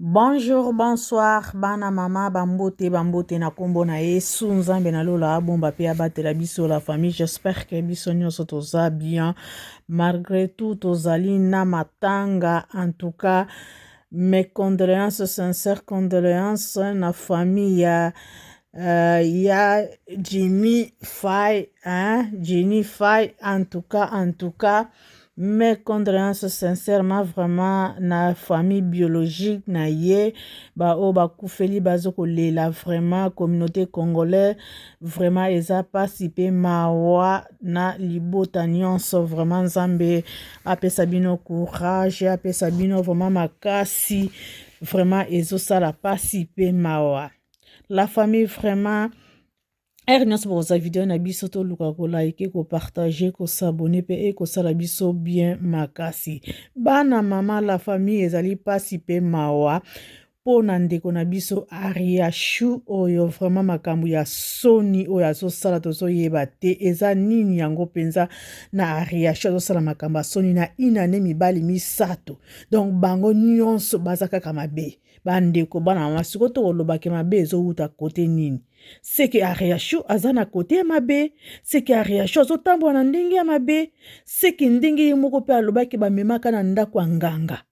Bonjour, bonsoir, bana mama, bambote na kombo na Yesu, nzambe na lola abomba pe abatela biso la famille. J'espère que biso nyonso toza bien. Malgré tout, tozali na matanga. En tout cas, mes condoléances, sincères condoléances na famille ya Jimmy Faye, hein? Jimmy Faye, en tout cas. Mes condoléances sincèrement vraiment na famille biologique na ye ba o ba kufeli bazoko lela vraiment communauté congolaise vraiment eza pasi pe mawa na libota nyonso vraiment nzambe apesa bino courage apesa bino vraiment makasi vraiment ezosala pasi pe mawa la famille vraiment nyonso bokoza video na biso toluka kolike kopartage kosabone pe ekosala biso bien makasi bana mama la famille ezali pasi pe mawa mpo na ndeko na biso Ariashu oyo vraiment makambo ya soni oyo azosala tozoyeba te eza nini yango mpenza na Ariashu azosala makambo ya soni na inane mibali misato donc bango nyonso baza kaka mabe bandeko bana mama siko tokolobake mabe ezowuta kote nini seke Ariashu aza na kote ya mabe seke Ariashu azotambola na ndenge ya mabe seke ndenge ye moko mpe alobaki bamemaka na ndako ya nganga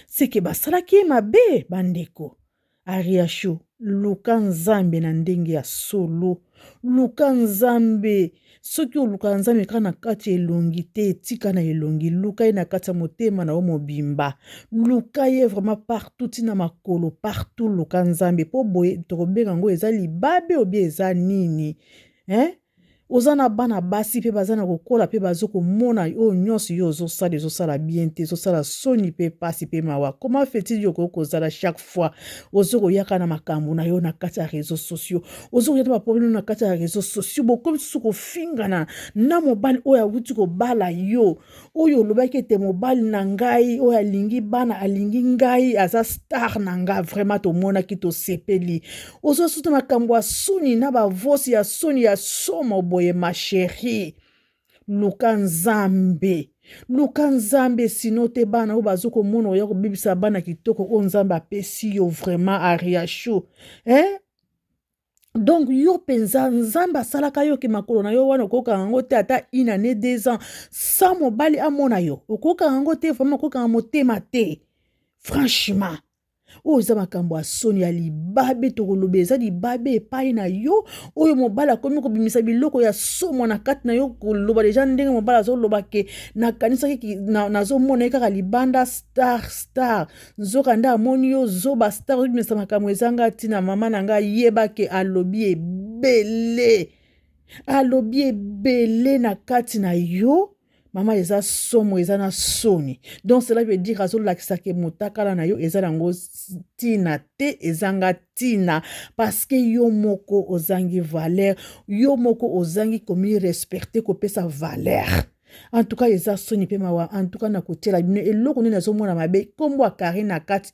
seke basalaki ye mabe bandeko Ariashu luka nzambe na ndenge ya solo luka nzambe soki oluka nzambe kaka na kati ya elongi te etika na elongi luka ye na kati ya motema na yo mobimba luka ye vraiment partout tina makolo partout luka nzambe mpo boye tokobenga yango eza libabe obi eza nini oza na bana basi pe baza na kokola pe bazokomona oyo nyonso yo ezosala bien te ezosala soni pe pasi pe mawa comment fait-il yo kozala chaque fois ozokoyaka na makambo na yo na kati ya réseaux sociaux ozokoyaka na baproblème na kati ya réseaux sociaux bokomi susu kofingana na mobali oyo awuti kobala yo oyo olobaki ete mobali na ngai oyo alingi bana alingi ngai aza star na ngai vraiment tomonaki tosepeli ozosuta makambo ya soni na bavosi ya soni ya somo boye ma chérie luka nzambe sino te bana oyo bazokomona oya kobebisa bana kitoko oyo nzambe apesi yo vraiment Ariashu donc yo penza nzambe asalaka yo ke makolo na yo wana okokanga yango te ata inane 2 ans sa mobali amona yo okokanga yango te vraiment okokanga motema te franchement oyo eza makambo ya soni ya libabe tokoloba eza libabe epai na yo oyo mobali akomi kobimisa biloko ya somo na kati na yo koloba deja ndenge mobali azoloba ke nakanisaki nazomona ye kaka libanda star nzoka nde amoni yo zoba star ozobimisa makambo ezanga ntina mama na ngai yeba ke alobi ebele na kati na yo mama eza somo eza na soni donc cela veut dire azolakisa ke motakala na yo eza nango tina te ezanga tina parce que yo moko ozangi valeur yo moko ozangi komi respecter kopesa valeur en tout cas eza soni pe mawa en tout cas na kotiela bino eloko nini azomona mabe kombo Karine na kati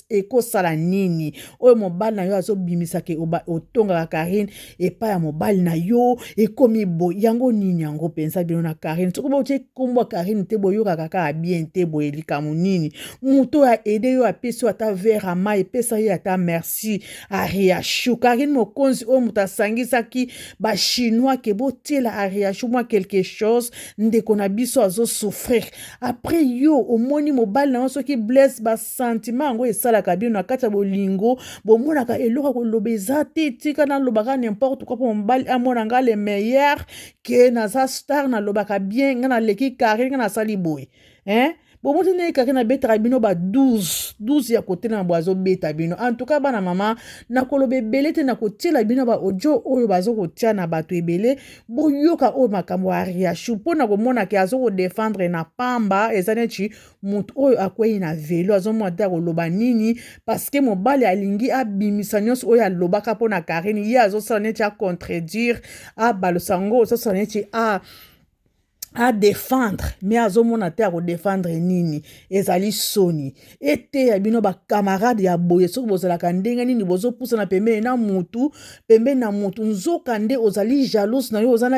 ekosala nini oyo mobali na yo azobimisaka otongaka Karine epai ya mobali na yo ekomi bo yango nini yango pensa bino na Karine soki botie kombo Karine te boyokaka kaka bien te boye likamu nini moto ya ede yo apesi yo ata verre ya mai epesa ye ata merci Ariashu Karine mokonzi oyo moto asangisaki bachinois ke botiela Ariashu mwa quelque chose ndeko na biso azosouffrir après yo omoni mobali na yo soki blesse basentiment yango esalaka bino na kati ya bolingo bomonaka eloko koloba eza te tika nalobaka n'importe quoi mpo mobali amona nga le meilleur ke naza star nalobaka bien nga naleki Karine nga nasali boye bomoti nde Karine abetaka bino ba 12 ya kote na azobeta bino en tout cas bana mama nakoloba ebele te nakotiela bino ba audio oyo bazokotia na bato ebele boyoka oyo makambo ya Ariashu mpo na komona ke azokodefendre na pamba eza neti moto oyo akwei na velo azomona te akoloba nini parce que mobali alingi abimisa nyonso oyo alobaka mpo na Karine ye azosala neti acontredire abalosango azosala neti à défendre mais azomona te ako défendre nini ezali soni ete ya bino ba camarade ya boye soki bozalaka ndenge nini bozopusana pembeni na mutu nzoka nde ozali jalouse na yo oza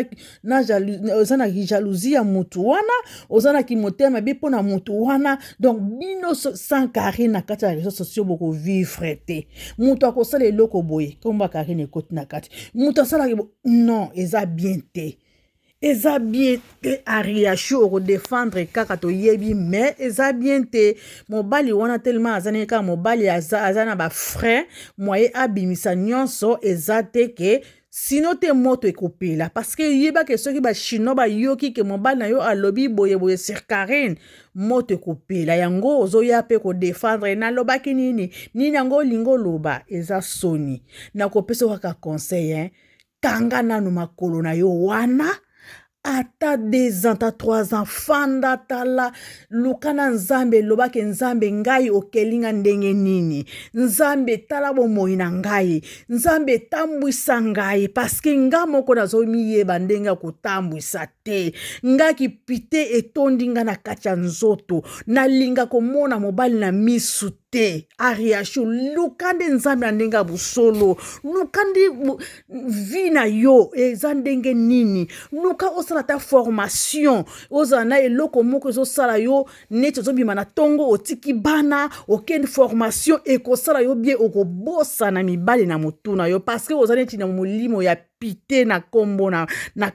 na jalousie ya mutu wana oza na kimotema bi mpona mutu wana donc bino sans Karine na kati ya réseaux sociaux boko vivre te mutu akosala eloko boye komba Karine ekoti na kati mutu asalaki non eza bien te eza bien te Ariachu oko défendre kaka to yebi mais eza bien te mobali wana tellement azane kaka mobali azana ba frère moye abimisa nyonso eza te ke sino te moto ekopela parce que yeba ke soki ba chino ba yoki ke mobali na yo alobi boye sur Karine moto ekopela yango ozoya pe ko défendre na lobaki nini yango lingo loba eza soni na kopesa kaka conseil kanga nanu makolo na yo wana ata 2 ans, ata 3 ans, fanda tala, lukana nzambe, lobake nzambe ngai okelinga ndenge nini. Nzambe tala bomoi na ngai. Nzambe tambwisa ngai, paske nga moko nazo miyeba ndenge kutambwisa te. Nga ki pite etondi nga na kati ya nzoto. Nalinga komona mobali na misu te. Ariachu, lukande nzambe na ndenge busolo. Lukande vina yo, eza ndenge nini. Luka osala ta formation ozana eloko moko ezosala yo neti ozobima na tongo otiki bana okende formation ekosala yo bien okobosa na mibali na mutuna yo parce que ozana neti na molimo ya pite na kombo na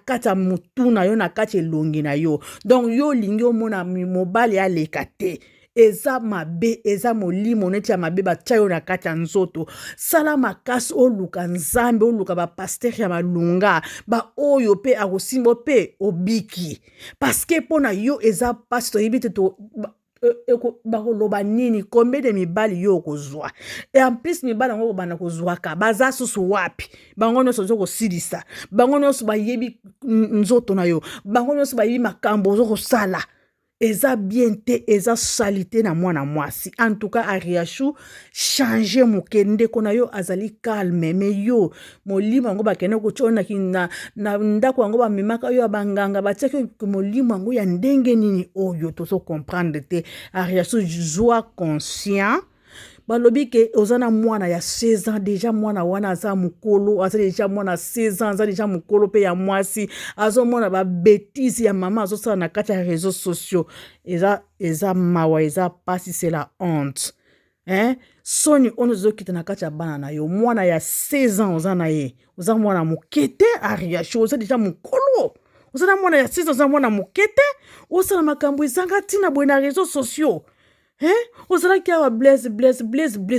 kati ya mutuna yo na kati elongi na yo donc yo lingi omona mobali aleka te eza mabe eza molimo neti ya mabe batia yo na kati ya nzoto sala makasi oluka nzambe oluka bapaster ya malunga ba oyo pe akosimbo pe obiki paske mpona yo eza pasi toyebi te bakoloba nini combien de mibali yo okozwa et en plus mibali yango kobanda kozwaka baza susu wapi bango nyonso ozokosilisa bango nyonso bayebi nzoto na yo bango nyonso bayebi makambo ozokosala eza bien te eza salite na mwana mwasi en tout cas Ariachu changer mokende kona yo azali calme mais yo molimo yango bakende kochona na ndako yango bamemaka yo abanganga batiaki molimo yango ya ndenge nini oyo tozo comprendre te Ariachu joie conscient balobi ke ozana mwana ya 16 ans déjà mwana wana aza mukolo aza déjà mwana 16 ans aza déjà mukolo pe ya mwasi azo mwana ba bêtise ya mama azo sala na kati ya réseaux sociaux eza mawa eza pasi c'est la honte soni ono zokita na kati ya bana na yo mwana ya 16 ans ozana ye oza mwana mukete Ariachu oza déjà mukolo ozana mwana ya 16 ans oza mwana mukete osala makambo ezanga tina boye na réseaux sociaux ozalaki awa blaise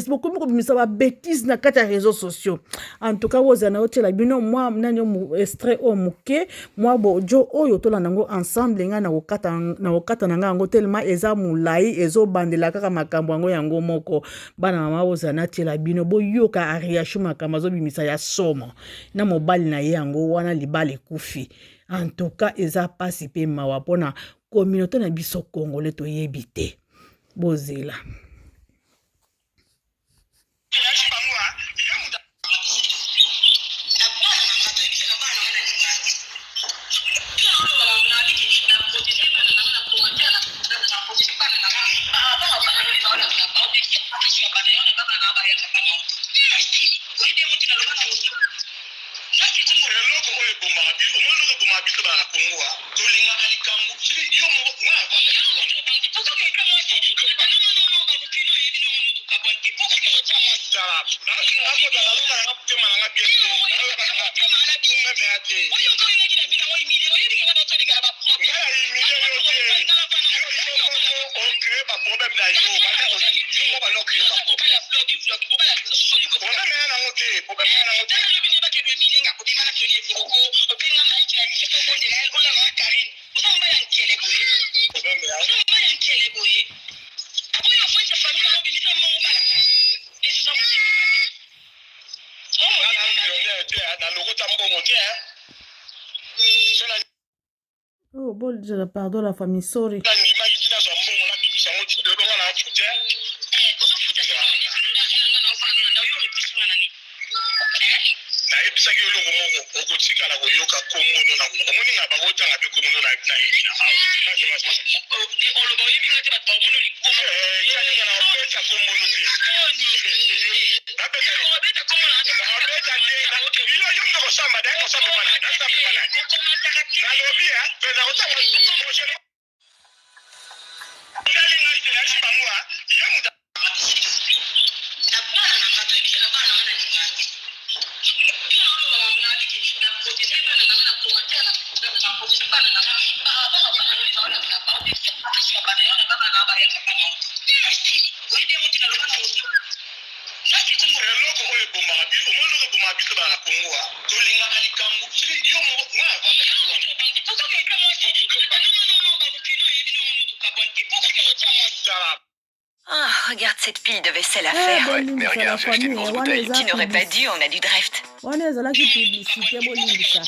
bokomi kobimisa babétise na kati ya réseaux sociaux en tout cas ozala na otela bino mwa nani extrait oyo moke mwa bojo oyo tolanda yango ensemble ngai na kokata na ngai yango tellement eza molai ezobandela kaka makambo yango moko bana mama ozala natela bino boyoka Ariachu makambo azobimisa ya somo na mobali na ye yango wana libala ekufi en tout cas eza pasi pe mawa mpona communauté na biso congolais toyebi te bozela oh bon je pardon la famille sorry na ebisaki eloko moko okotikala koyoka kombo no na omoni nga bakotanga mpe kombo no na yebi na oloba oyebinga te bato bamono likomo calinga na opesa kombo no te babeta kombo na babeta te yo mdo kosamba daye kosambe bana nasambe bana nalobi pena kotanga prochainement calinga itela yashi bangwa yo muta Ah, regarde cette pile de vaisselle à faire. Ouais, mais regarde, j'ai acheté une grosse bouteille. Tu n'aurais pas dit, on a du Dreft. On est là qui publicité, Bolimbisa.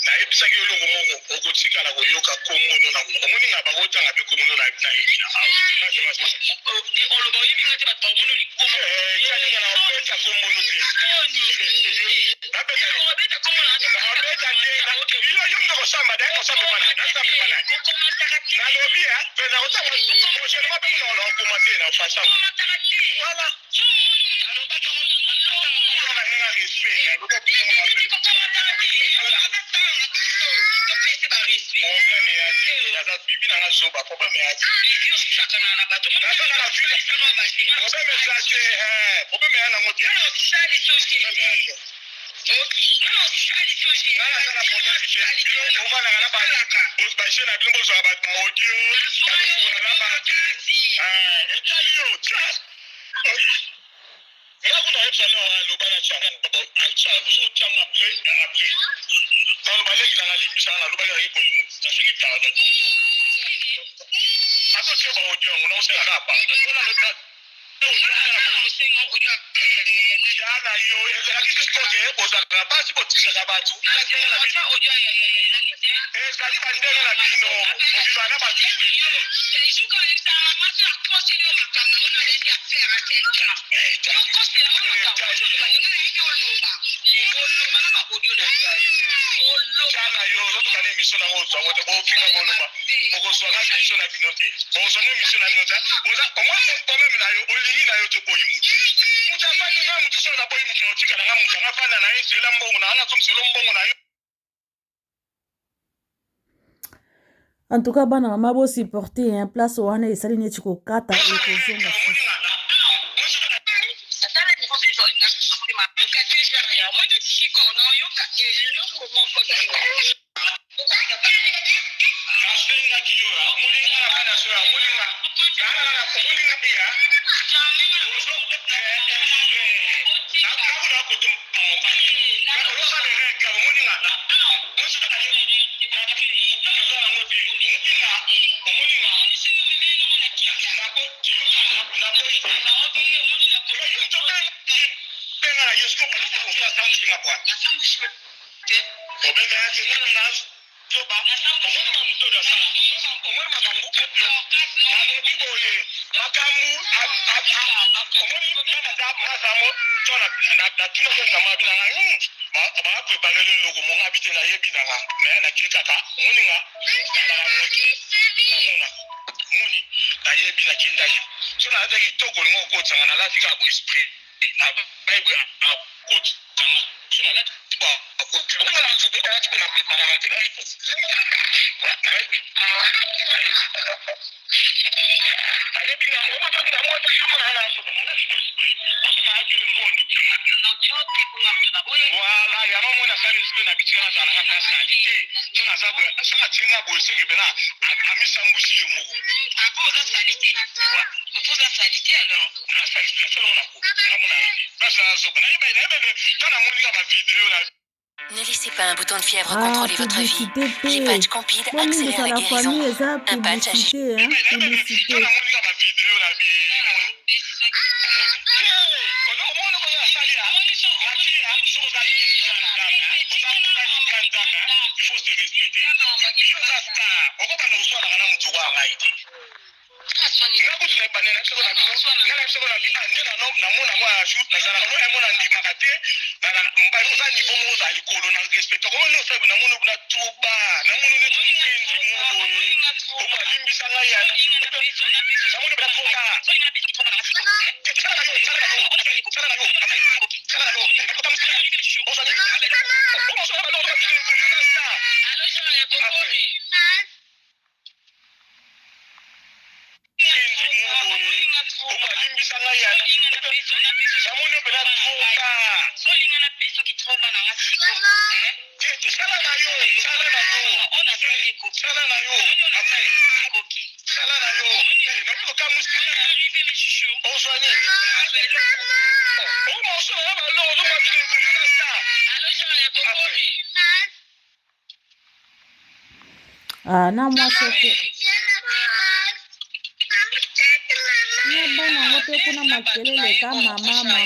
na ebisaki eloko moko okotikala koyoka kombo no na omoni nga bakotanga mpe kombo no na yebi na oloba oyebinga te bato bamono likomo calinga na opesa kombo no te babeta te yo mdo kosamba daye kosambe bana nasambe bana nalobi pena kotanga prochainement mpe mona ona okoma te na fasango voilà En tout cas, bana mama bo supporter un place wana esali neti kokata ekozonga Voilà, il y a un moment mobali osikwe na bitika na zala na salite to na zabwe saka tinga boise ke bena amisambusi yo moko akoza salite opoza salite alors na salite solo na ko na mona basa so na yeba tana moni ka ba video na. Ne laissez pas un bouton de fièvre contrôler votre vie. Les patchs Campide Bon, accélèrent la guérison. Un patch agit. Publicité. Na mwasi bana wote kuna makelele kama mama.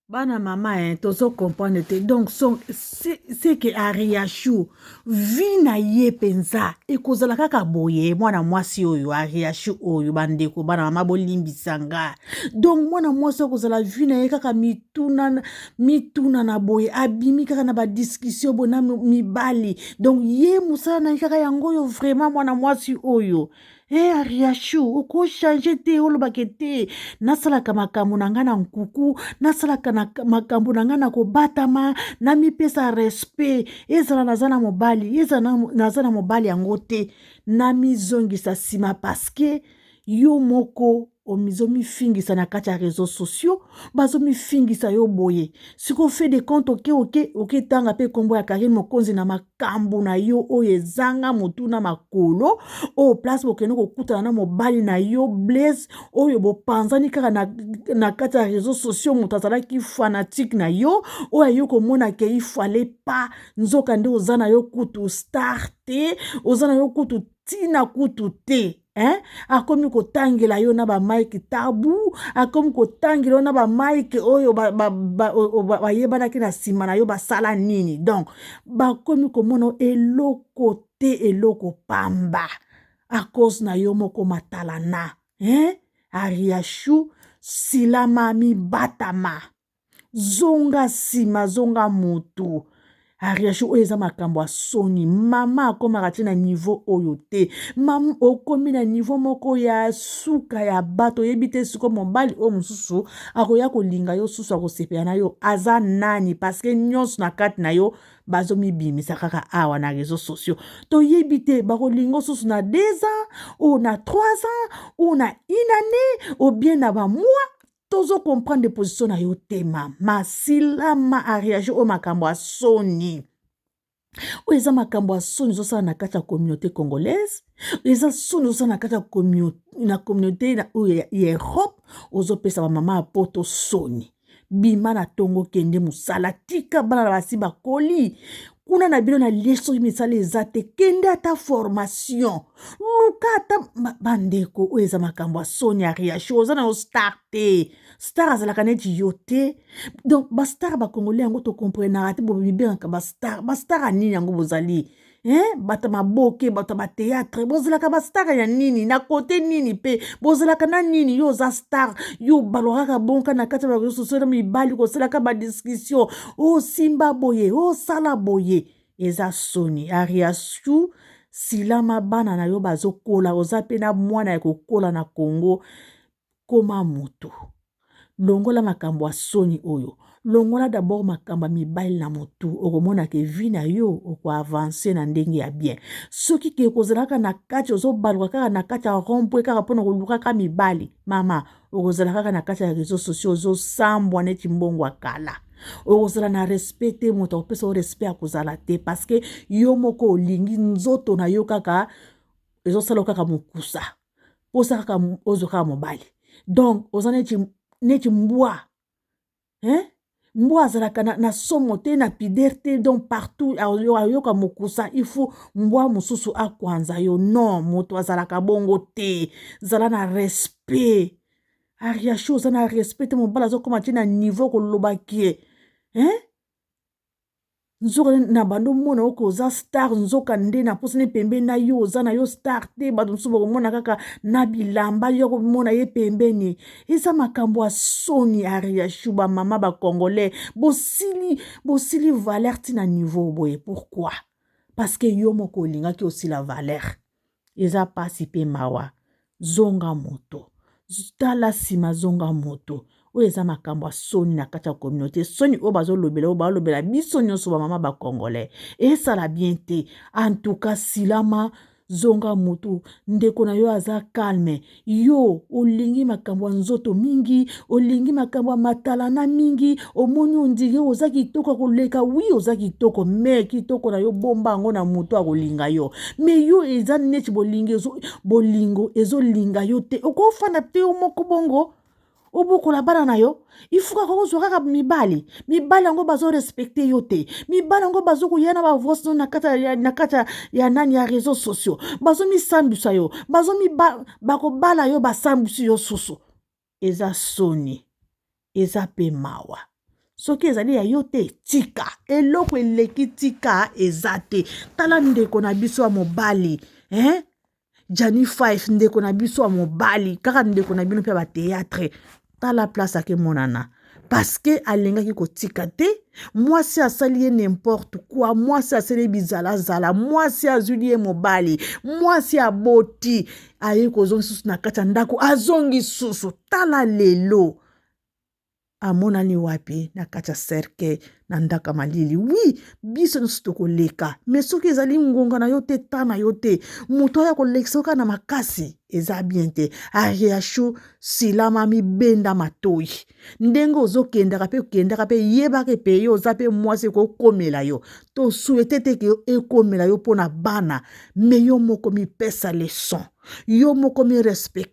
Bana mama tozo comprendre te donc c'est que Ariashu vina ye penza ekozala kaka boye mwana mwasi oyo Ariashu oyo bandeko bana mama bolimbisanga donc mwana mwasi okozala vina ye kaka mituna na boye abimi kaka na ba discussion bona mibali donc ye musala na kaka yango yo vraiment mwana mwasi oyo. Ariashu oko changer te olobake te nasalaka makambo na nga na nkuku nasalaka na makambo na nga na kobatama na mipesa respect ezala nazana mobali ezala nazana mobali yango te na mizongisa sima paske yo moko omizo mifingisa na kati ya réseaux sociaux bazo mifingisa yo boye siko fait de compte oke tanga pe kombo ya Karine Mokonzi na makambo na yo oyo ezanga motu na makolo o place bokeno kokutana na mobali na yo Blaise oyo bopanzani kaka na kati ya réseaux sociaux moto azalaki fanatique na yo oyo yo komona ke il fallait pas nzoka nde ozana yo kutu star te ozana yo kutu tina kutu te. Akomi kotangela yo na ba Mike Tabu akomi kotangela yo na ba Mike oyo bayebana ki na sima na yo basala nini donc bakomi komona eloko te eloko pamba a cause na yo moko matalana Ariashu silama mi batama zonga sima zonga mutu Ariachu oyo eza makambo ya soni. Mama akomaka ti na niveau oyo te. Mama okomi na niveau moko ya suka ya bato yebi te siko mobali o mosusu akoya kolinga yo susu akosepela na yo aza nani parce que nyonso na kati na yo bazomibimisa kaka awa na réseaux sociaux. Toyebi te bakolinga susu na 2 ans ou na 3 ans ou na 1 année ou bien na ba mois. Tozo comprendre position na yo te mama. Silama a réagi au makambo a soni. Ou eza makambo a soni zo sa na kati ya communauté congolaise. Eza soni zo sa na kati ya communauté na Europe. Ozo pesa ba mama a poto soni. Bima na tongo kende musala. Tika bana na basi bakoli. Kuna na bino na leso misala ezate kende ata formation. Luka ata bandeko o eza makambo a soni a réagi. Oza na o starte. Star azalaka neti yo te. Donc ba star ba congolais yango to comprendre te bo bibenga ba star anini yango bozali. Bata maboke bata ba théâtre bozalaka ba star ya nini na côté nini pe bozalaka na nini yo za star yo baloraka bonka na kati ba réseaux sociaux mibali ko selaka ba discussion o simba boye o sala boye eza soni Ariachu silama bana na yo bazokola oza pe na mwana ya kokola na Congo koma moto. Longola makambo ya soni oyo. Longola d'abord makambo mibali na motu. Okomona ke vi na yo oko avancer na ndenge ya bien. Soki ke kozalaka na kati ozo baluka kaka na kati ya rompwe kaka pona koluka ka mibali. Mama, okozala kaka na kati ya réseaux sociaux ozo sambwa neti mbongo akala. Okozala na respect te moto opesa o respect akozala te parce que yo moko olingi nzoto na yo kaka ezo sala kaka mokusa. Posa kaka ozo kaka mobali. Donc ozana neti mbwa. Mbwa azalaka na somo te na pider te donc partout ayoka mokusa il faut mbwa mosusu akwanza yo non moto azalaka bongo te zala na respect Ariachu oza na respect te mobala azokoma ti na niveau koloba kie nzoka na bando mona oko oza star nzoka nde na posane pembeni na yo oza na yo star te bato mosusu bakomona kaka na bilamba yo komona ye pembeni eza makambo ya soni Ariachu bamama bacongolais bosili valeur ti na niveau boye pourquoi parce que yo moko olingaki osila valeur eza pasi pe mawa zonga moto tala nsima zonga moto oyo eza makambo ya soni na kati ya communauté soni oyo bazolobela oyo balobela biso nyonso bamama bacongolais esala bien te en tout cas silama zonga motu ndeko na yo aza calme yo olingi makambo ya nzoto mingi olingi makambo ya matalana mingi omoni ondiri oza kitoko koleka wi oza kitoko me kitoko na yo bomba yango na moto akolinga yo me yo eza neti bolingo ezolinga yo te okofanda te yo moko bongo obokola bana na yo ifuka kozwa kaka mibali yango bazo respecter yo te mibali yango bazo koya na ba voice na kata ya nani ya réseaux sociaux bazo misambisa yo bazo bakobala yo basambusi yo susu eza soni eza pe mawa soki ezali ya yo te tika eloko eleki tika eza te tala ndeko na biso ya mobali Jani 5 ndeko na biso ya mobali kaka ndeko na bino pe ba théâtre tala place ake monana parce que alengaki kotika te mwasi asali ye n'importe quoi mwasi asali bizalazala mwasi azuli ye mobali mwasi aboti aye kozongi susu na kati ya ndako azongi susu tala lelo amonani wapi na kati ya cercle na ndaka malili oui biso nyonso tokoleka mais soki ezali ngonga na yo te ta na yo te moto aya kolekisa kaka na makasi eza bien te Ariachu silama mibenda matoi ndenge ozokendaka pe yebaka pe yo oza pe mwasi kokomela yo to souhaite te ke ekomela yo mpona bana me yo moko mipesa leçon yo moko mi respecte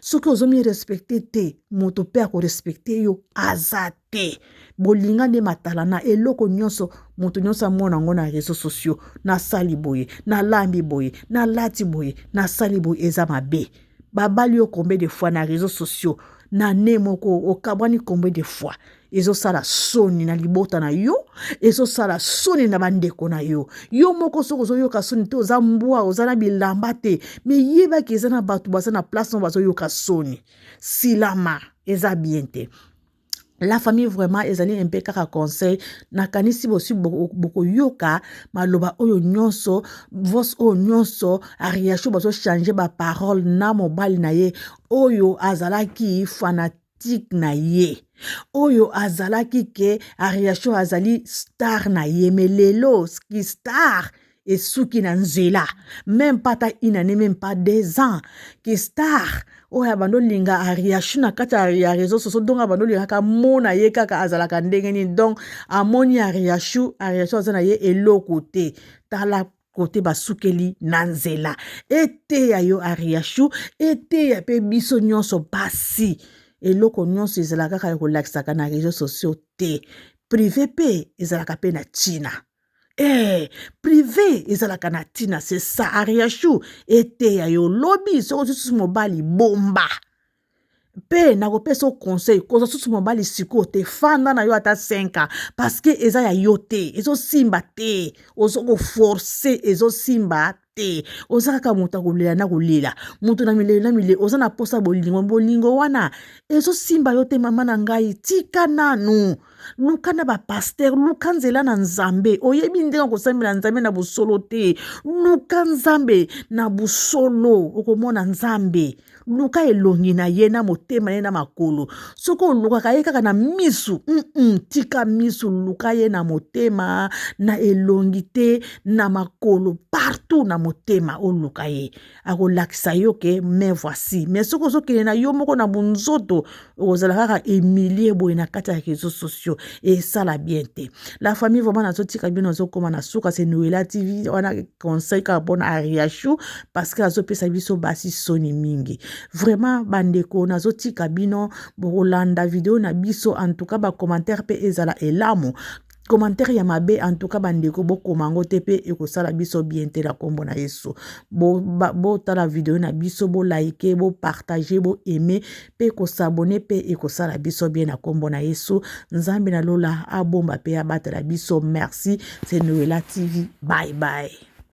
soki ozomi respecte te moto pe akorespecte yo aza te bolinga nde matalana eloko nyonso moto nyonso amona ngo na réseaux sociaux nasali boye nalambi boye nalati boye nasali boye eza mabe babali yo combien de fois na réseaux sociaux na ne moko okabwani combien de fois ezosala soni na libota na yo ezosala soni na bandeko na yo yo moko soko ozoyoka soni te oza mbwa oza na bilamba te me yebaki eza na bato baza na place no bazoyoka soni silama eza bien te La famille vraiment ezali un peu kaka conseil nakanisi bosi boko yoka maloba oyo nyonso vos oyo nyonso ariasho bazo changer ba parole na mobali na ye oyo azalaki fanatique na ye oyo azalaki ke ariasho azali star na ye melelo ski star et suki na nzela même pas ta inane même pas 2 ans ki star oya bando linga ariashu na kata ya réseau soso donc abando linga ka mona ye kaka azalaka ndenge nini donc amoni ariashu azana ye eloko te tala kote basukeli na nzela ete ya yo ariashu ete ya pe biso nyonso basi eloko nyonso ezalaka kaka kolakisaka na réseaux sociaux te privé pe ezalaka pe na China. Privé ezalaka na tina c'est ça ariashu ete ya yo lobby soko susu mobali bomba pe na kopesa conseil koza susu mobali siko te fanda na yo ata 5 ans parce que eza ya yo te ezo simba te ozo ko forcer ezo simba te oza kaka moto akolela na kolela moto na mile oza na posa bolingo wana ezo simba yo te mama na ngai tika nanu luka na ba pasteur luka nzela na nzambe oyebi ndenge kosambela nzambe na busolo te luka nzambe na busolo okomona nzambe luka elongi na ye na motema ye na makolo soko luka ye kaka na misu tika misu luka ye na motema na elongi te na makolo partout na motema oluka ye akolakisa yo ke mais voici mais soko sokele na yo moko na bunzoto okozala kaka emilie boye na kati ya réseaux sociaux et ça la bien te la famille vraiment nazotika bino azokoma na suka c'est Noela TV wana conseil ka bon ariashu parce que azopesa biso basi soni mingi vraiment bandeko nazotika bino bolanda video na biso en tout cas ba commentaire pe ezala elamo commentaire ya mabe en tout cas bandeko bokomango te pe ekosala biso bien te la kombo na Yesu bo tala video na biso bo like bo partager bo aimer pe ko s'abonner pe ekosala biso bien na kombo na Yesu nzambe na lola abomba pe abatela biso merci c'est Noela TV bye bye.